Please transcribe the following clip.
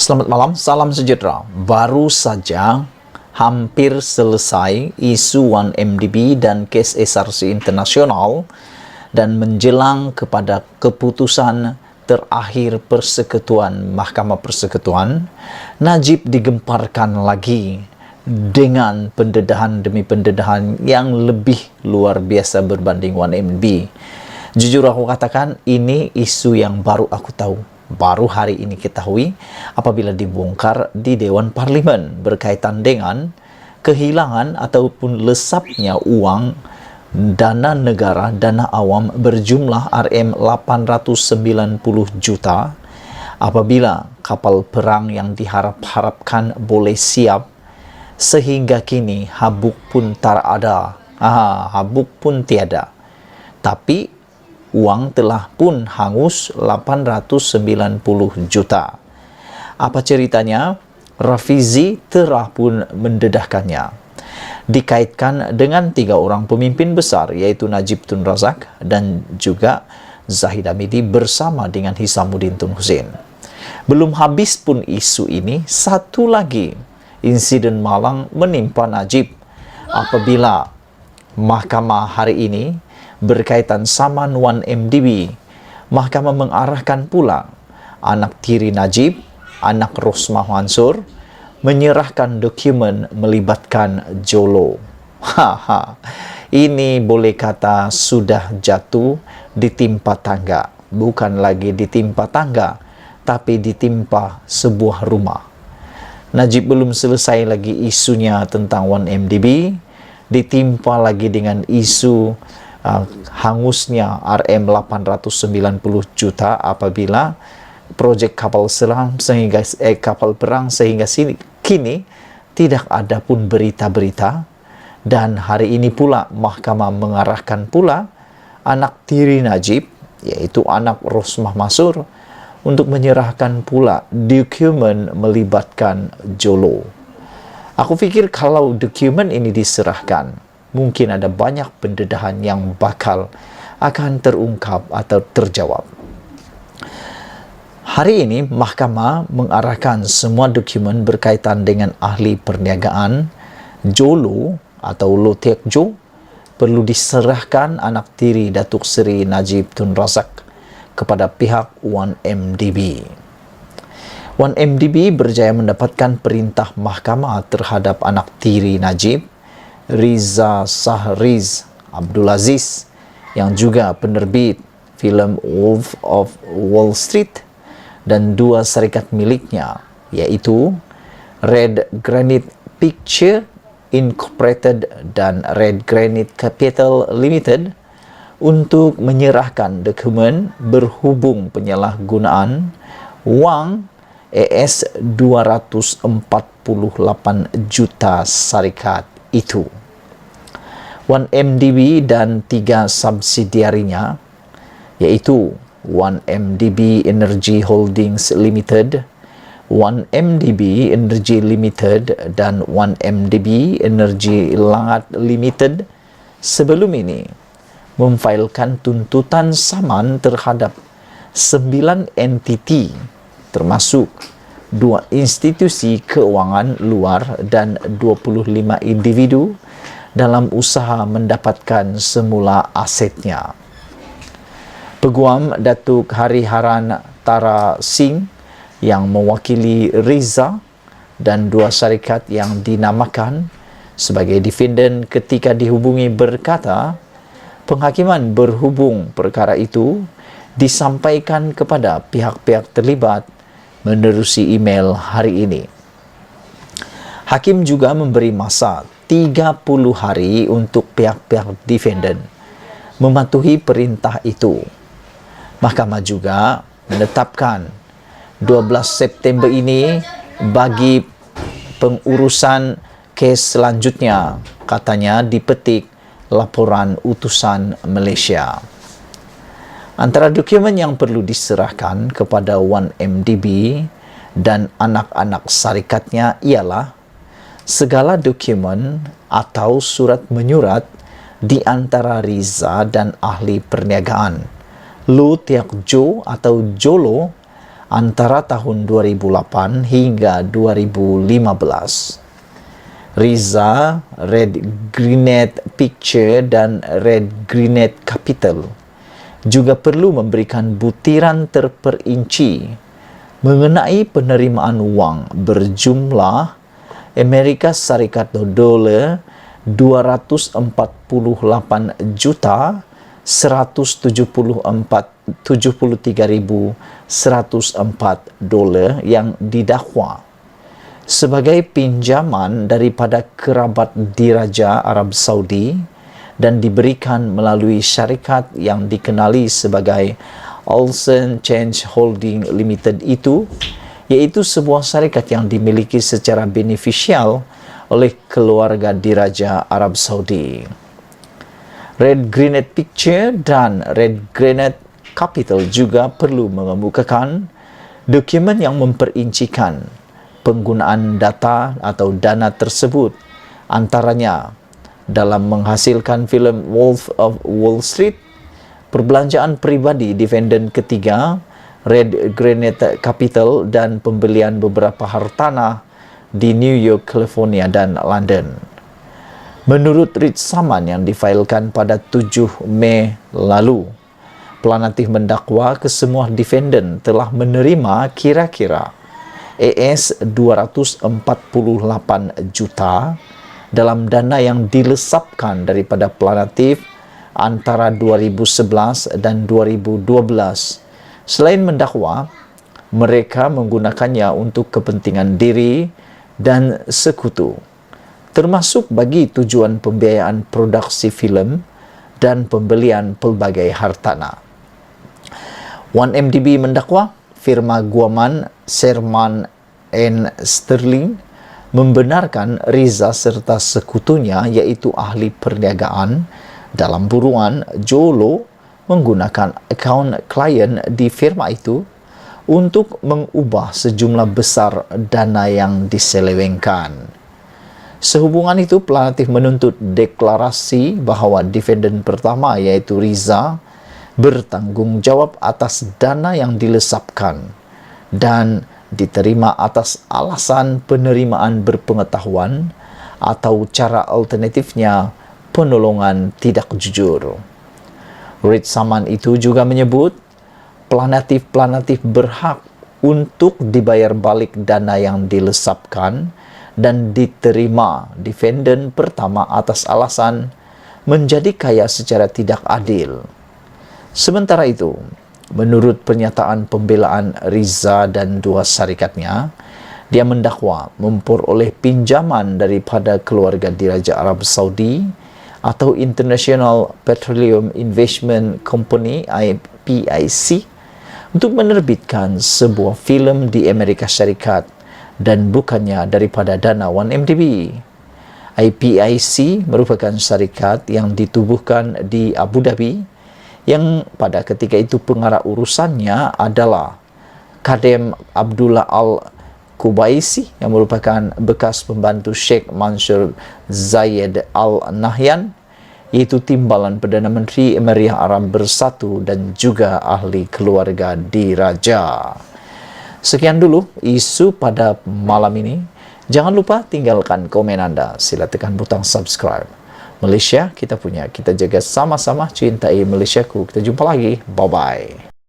Selamat malam, salam sejahtera. Baru saja hampir selesai isu 1MDB dan kes SRC Internasional dan menjelang kepada keputusan terakhir Persekutuan Mahkamah Persekutuan, Najib digemparkan lagi dengan pendedahan demi pendedahan yang lebih luar biasa berbanding 1MDB. Jujur aku katakan, ini isu yang baru aku tahu. Baru hari ini ketahui apabila dibongkar di Dewan Parlimen berkaitan dengan kehilangan ataupun lesapnya uang dana negara, dana awam berjumlah Rm890 juta apabila kapal perang yang diharap-harapkan boleh siap sehingga kini habuk pun tak ada. Habuk pun tiada. Tapi uang telah pun hangus 890 juta. Apa ceritanya? Rafizi telah pun mendedahkannya. Dikaitkan dengan 3 orang pemimpin besar, yaitu Najib Tun Razak dan juga Zahid Hamidi bersama dengan Hisamuddin Tun Hussein. Belum habis pun isu ini, satu lagi insiden malang menimpa Najib apabila mahkamah hari ini berkaitan saman 1MDB, mahkamah mengarahkan pula anak tiri Najib, anak Rosmah Mansur, menyerahkan dokumen melibatkan Jolo. Ini boleh kata sudah jatuh ditimpa tangga. Bukan lagi ditimpa tangga, tapi ditimpa sebuah rumah. Najib belum selesai lagi isunya tentang 1MDB, ditimpa lagi dengan isu hangusnya Rm890 juta apabila projek kapal selam sehingga kapal perang sehingga kini tidak ada pun berita-berita. Dan hari ini pula mahkamah mengarahkan pula anak tiri Najib, yaitu anak Rosmah Mansur, untuk menyerahkan pula dokumen melibatkan Jolo. Aku fikir kalau dokumen ini diserahkan, mungkin ada banyak pendedahan yang bakal akan terungkap atau terjawab. Hari ini, mahkamah mengarahkan semua dokumen berkaitan dengan ahli perniagaan Jolo atau Lotek Jo perlu diserahkan anak tiri Datuk Seri Najib Tun Razak kepada pihak 1MDB. 1MDB berjaya mendapatkan perintah mahkamah terhadap anak tiri Najib, Riza Sahriz Abdul Aziz, yang juga penerbit filem Wolf of Wall Street, dan 2 syarikat miliknya, yaitu Red Granite Picture Incorporated dan Red Granite Capital Limited, untuk menyerahkan dokumen berhubung penyalahgunaan wang AS 248 juta syarikat itu. 1MDB dan 3 subsidiarinya, yaitu 1MDB Energy Holdings Limited, 1MDB Energy Limited, dan 1MDB Energy Langat Limited, sebelum ini memfailkan tuntutan saman terhadap 9 entiti, termasuk 2 institusi keuangan luar dan 25 individu dalam usaha mendapatkan semula asetnya. Peguam Datuk Hariharan Tara Singh yang mewakili Riza dan 2 syarikat yang dinamakan sebagai defendant ketika dihubungi berkata, penghakiman berhubung perkara itu disampaikan kepada pihak-pihak terlibat menerusi email hari ini. Hakim juga memberi masa 30 hari untuk pihak-pihak defendant mematuhi perintah itu. Mahkamah juga menetapkan 12 September ini bagi pengurusan kes selanjutnya, katanya dipetik laporan utusan Malaysia. Antara dokumen yang perlu diserahkan kepada 1MDB dan anak-anak syarikatnya ialah segala dokumen atau surat menyurat di antara Riza dan ahli perniagaan Lotek Jo atau Jolo antara tahun 2008 hingga 2015. Riza, Red Grenade Picture, dan Red Grenade Capital juga perlu memberikan butiran terperinci mengenai penerimaan wang berjumlah Amerika Serikat dolar 244,173,104 dolar yang didakwa sebagai pinjaman daripada kerabat diraja Arab Saudi dan diberikan melalui syarikat yang dikenali sebagai Olsen Change Holding Limited itu, iaitu sebuah syarikat yang dimiliki secara beneficial oleh keluarga diraja Arab Saudi. Red Grenade Picture dan Red Grenade Capital juga perlu mengemukakan dokumen yang memperincikan penggunaan data atau dana tersebut, antaranya dalam menghasilkan filem Wolf of Wall Street, perbelanjaan pribadi defendant ketiga Red Grenade Capital, dan pembelian beberapa hartanah di New York, California, dan London. Menurut writ saman yang difailkan pada 7 Mei lalu, pelanatih mendakwa kesemua defendant telah menerima kira-kira AS 248 juta dalam dana yang dilesapkan daripada pelanatih antara 2011 dan 2012. Selain mendakwa, mereka menggunakannya untuk kepentingan diri dan sekutu, termasuk bagi tujuan pembiayaan produksi filem dan pembelian pelbagai hartanah. 1MDB mendakwa firma Guaman, Sherman & Sterling membenarkan Riza serta sekutunya, yaitu ahli perniagaan dalam buruan Jolo, menggunakan akaun klien di firma itu untuk mengubah sejumlah besar dana yang diselewengkan. Sehubungan itu, pelanatih menuntut deklarasi bahawa defendant pertama, yaitu Riza, bertanggung jawab atas dana yang dilesapkan dan diterima atas alasan penerimaan berpengetahuan atau cara alternatifnya penolongan tidak jujur. Writ saman itu juga menyebut pelanatih berhak untuk dibayar balik dana yang dilesapkan dan diterima defendant pertama atas alasan menjadi kaya secara tidak adil. Sementara itu, menurut pernyataan pembelaan Riza dan dua syarikatnya, dia mendakwa memperoleh pinjaman daripada keluarga diraja Arab Saudi atau International Petroleum Investment Company (IPIC) untuk menerbitkan sebuah filem di Amerika Syarikat dan bukannya daripada dana 1MDB. IPIC merupakan syarikat yang ditubuhkan di Abu Dhabi yang pada ketika itu pengarah urusannya adalah Kadem Abdullah Al-Kubaisi yang merupakan bekas pembantu Sheikh Mansur Zayed Al-Nahyan, yaitu timbalan Perdana Menteri Emirat Arab Bersatu dan juga ahli keluarga diraja. Sekian dulu isu pada malam ini. Jangan lupa tinggalkan komen Anda. Sila tekan butang subscribe. Malaysia kita punya, kita jaga sama-sama, cintai Malaysiaku. Kita jumpa lagi. Bye-bye.